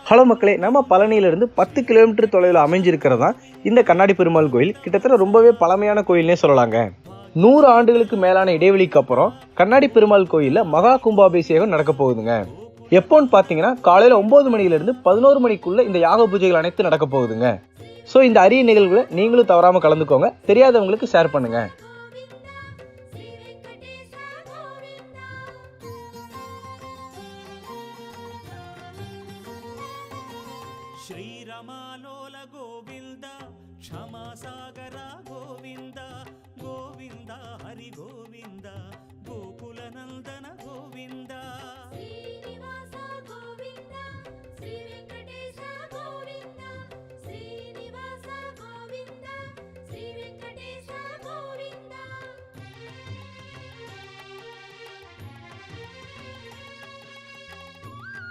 Hello மக்களே, நம்ம பழனியிலிருந்து 10 kilometre தொலைவில் அமைஞ்சிருக்கிறதா இந்த கண்ணாடி பெருமாள் கோயில். கிட்டத்தட்ட ரொம்பவே பழமையான கோயில்னே சொல்லலாங்க. 100 ஆண்டுகளுக்கு மேலான இடைவெளிக்கு அப்புறம் கண்ணாடி பெருமாள் கோயிலில் மகா கும்பாபிஷேகம் நடக்க போகுதுங்க. எப்போன்னு பார்த்தீங்கன்னா காலையில் 9 மணியிலிருந்து 11 மணிக்குள்ள இந்த யாக பூஜைகள் அனைத்து நடக்க போகுதுங்க. ஸோ இந்த அரிய நிகழ்வுகளை நீங்களும் தவறாமல் கலந்துக்கோங்க. தெரியாதவங்களுக்கு ஷேர் பண்ணுங்க. श्रीरमालोल गोविन्द क्षमा सागर